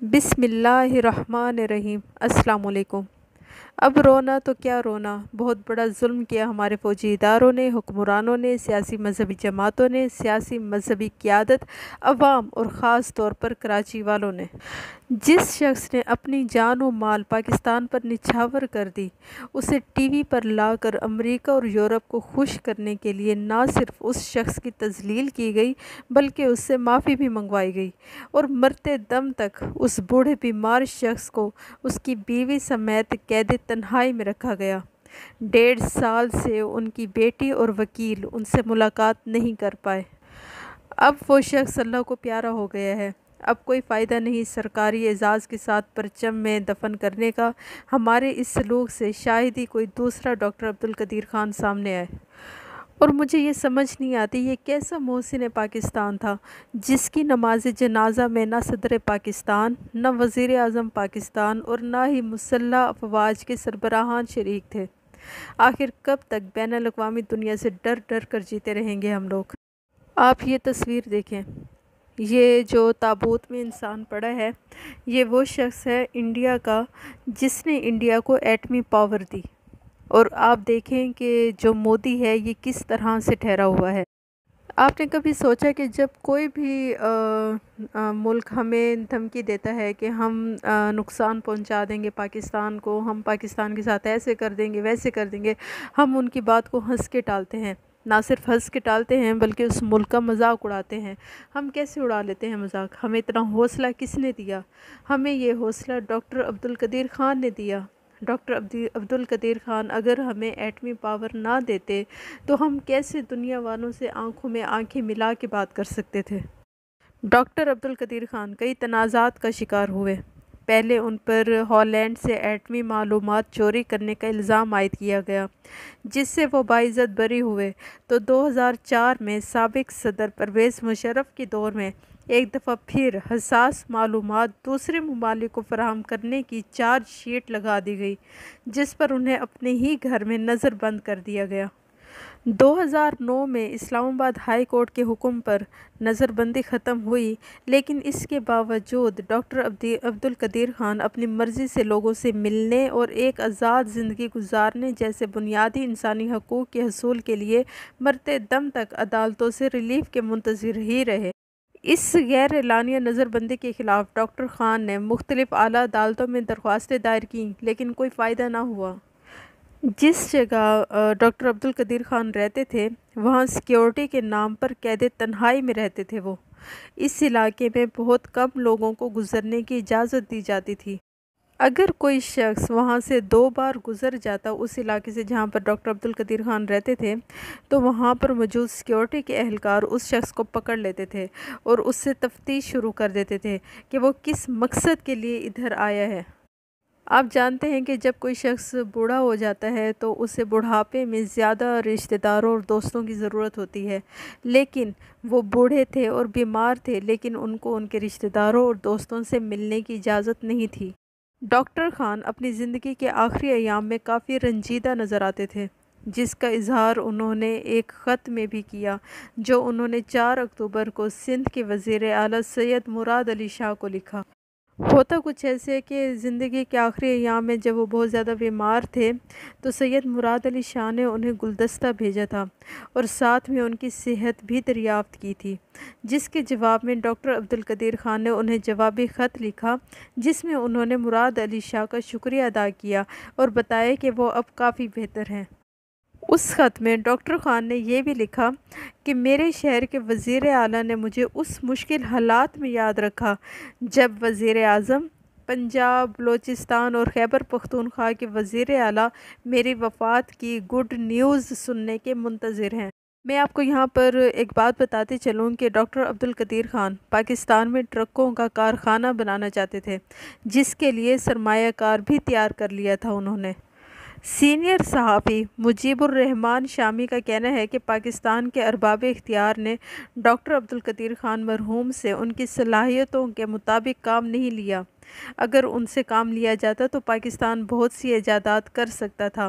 بسم اللہ الرحمن الرحیم۔ السلام علیکم۔ اب رونا تو کیا رونا، بہت بڑا ظلم کیا ہمارے فوجی اداروں نے، حکمرانوں نے، سیاسی مذہبی جماعتوں نے، سیاسی مذہبی قیادت، عوام اور خاص طور پر کراچی والوں نے۔ جس شخص نے اپنی جان و مال پاکستان پر نچھاور کر دی، اسے ٹی وی پر لا کر امریکہ اور یورپ کو خوش کرنے کے لیے نہ صرف اس شخص کی تذلیل کی گئی بلکہ اس سے معافی بھی منگوائی گئی، اور مرتے دم تک اس بوڑھے بیمار شخص کو اس کی بیوی سمیت قید تنہائی میں رکھا گیا۔ 1.5 سال سے ان کی بیٹی اور وکیل ان سے ملاقات نہیں کر پائے۔ اب وہ شخص اللہ کو پیارا ہو گیا ہے۔ اب کوئی فائدہ نہیں سرکاری اعزاز کے ساتھ پرچم میں دفن کرنے کا۔ ہمارے اس سلوک سے شاید ہی کوئی دوسرا ڈاکٹر عبدالقدیر خان سامنے آئے۔ اور مجھے یہ سمجھ نہیں آتی یہ کیسا محسن پاکستان تھا جس کی نماز جنازہ میں نہ صدر پاکستان، نہ وزیر اعظم پاکستان اور نہ ہی مسلح افواج کے سربراہان شریک تھے۔ آخر کب تک بین الاقوامی دنیا سے ڈر ڈر کر جیتے رہیں گے ہم لوگ؟ آپ یہ تصویر دیکھیں، یہ جو تابوت میں انسان پڑا ہے، یہ وہ شخص ہے انڈیا کا جس نے انڈیا کو ایٹمی پاور دی۔ اور آپ دیکھیں کہ جو مودی ہے یہ کس طرح سے ٹھہرا ہوا ہے۔ آپ نے کبھی سوچا کہ جب کوئی بھی ملک ہمیں دھمکی دیتا ہے کہ ہم نقصان پہنچا دیں گے پاکستان کو، ہم پاکستان کے ساتھ ایسے کر دیں گے ویسے کر دیں گے، ہم ان کی بات کو ہنس کے ٹالتے ہیں، نہ صرف ہنس کے ٹالتے ہیں بلکہ اس ملک کا مذاق اڑاتے ہیں۔ ہم کیسے اڑا لیتے ہیں مذاق؟ ہمیں اتنا حوصلہ کس نے دیا؟ ہمیں یہ حوصلہ ڈاکٹر عبدالقدیر خان نے دیا۔ ڈاکٹر عبدالقدیر خان اگر ہمیں ایٹمی پاور نہ دیتے تو ہم کیسے دنیا والوں سے آنکھوں میں آنکھیں ملا کے بات کر سکتے تھے؟ ڈاکٹر عبدالقدیر خان کئی تنازعات کا شکار ہوئے۔ پہلے ان پر ہالینڈ سے ایٹمی معلومات چوری کرنے کا الزام عائد کیا گیا جس سے وہ باعزت بری ہوئے، تو 2004 میں سابق صدر پرویز مشرف کے دور میں ایک دفعہ پھر حساس معلومات دوسرے ممالک کو فراہم کرنے کی چارج شیٹ لگا دی گئی جس پر انہیں اپنے ہی گھر میں نظر بند کر دیا گیا۔ 2009 میں اسلام آباد ہائی کورٹ کے حکم پر نظر بندی ختم ہوئی، لیکن اس کے باوجود ڈاکٹر عبدالقدیر خان اپنی مرضی سے لوگوں سے ملنے اور ایک آزاد زندگی گزارنے جیسے بنیادی انسانی حقوق کے حصول کے لیے مرتے دم تک عدالتوں سے ریلیف کے منتظر ہی رہے۔ اس غیر اعلانیہ نظر بندی کے خلاف ڈاکٹر خان نے مختلف اعلیٰ عدالتوں میں درخواستیں دائر کیں لیکن کوئی فائدہ نہ ہوا۔ جس جگہ ڈاکٹر عبدالقدیر خان رہتے تھے وہاں سیکیورٹی کے نام پر قید تنہائی میں رہتے تھے وہ۔ اس علاقے میں بہت کم لوگوں کو گزرنے کی اجازت دی جاتی تھی۔ اگر کوئی شخص وہاں سے 2 بار گزر جاتا اس علاقے سے جہاں پر ڈاکٹر عبدالقدیر خان رہتے تھے تو وہاں پر موجود سیکیورٹی کے اہلکار اس شخص کو پکڑ لیتے تھے اور اس سے تفتیش شروع کر دیتے تھے کہ وہ کس مقصد کے لیے ادھر آیا ہے۔ آپ جانتے ہیں کہ جب کوئی شخص بوڑھا ہو جاتا ہے تو اسے بڑھاپے میں زیادہ رشتہ داروں اور دوستوں کی ضرورت ہوتی ہے، لیکن وہ بوڑھے تھے اور بیمار تھے لیکن ان کو ان کے رشتہ داروں اور دوستوں سے ملنے کی اجازت نہیں تھی۔ ڈاکٹر خان اپنی زندگی کے آخری ایام میں کافی رنجیدہ نظر آتے تھے، جس کا اظہار انہوں نے ایک خط میں بھی کیا جو انہوں نے 4 اکتوبر کو سندھ کے وزیر اعلیٰ سید مراد علی شاہ کو لکھا۔ ہوتا کچھ ایسے کہ زندگی کے آخری ایام میں جب وہ بہت زیادہ بیمار تھے تو سید مراد علی شاہ نے انہیں گلدستہ بھیجا تھا اور ساتھ میں ان کی صحت بھی دریافت کی تھی، جس کے جواب میں ڈاکٹر عبدالقدیر خان نے انہیں جوابی خط لکھا جس میں انہوں نے مراد علی شاہ کا شکریہ ادا کیا اور بتایا کہ وہ اب کافی بہتر ہیں۔ اس خط میں ڈاکٹر خان نے یہ بھی لکھا کہ میرے شہر کے وزیر اعلیٰ نے مجھے اس مشکل حالات میں یاد رکھا جب وزیر اعظم، پنجاب، بلوچستان اور خیبر پختونخوا کے وزیر اعلیٰ میری وفات کی گڈ نیوز سننے کے منتظر ہیں۔ میں آپ کو یہاں پر ایک بات بتاتے چلوں کہ ڈاکٹر عبدالقدیر خان پاکستان میں ٹرکوں کا کارخانہ بنانا چاہتے تھے جس کے لیے سرمایہ کار بھی تیار کر لیا تھا انہوں نے۔ سینئر صحافی مجیب الرحمان شامی کا کہنا ہے کہ پاکستان کے ارباب اختیار نے ڈاکٹر عبدالقدیر خان مرحوم سے ان کی صلاحیتوں کے مطابق کام نہیں لیا۔ اگر ان سے کام لیا جاتا تو پاکستان بہت سی ایجادات کر سکتا تھا۔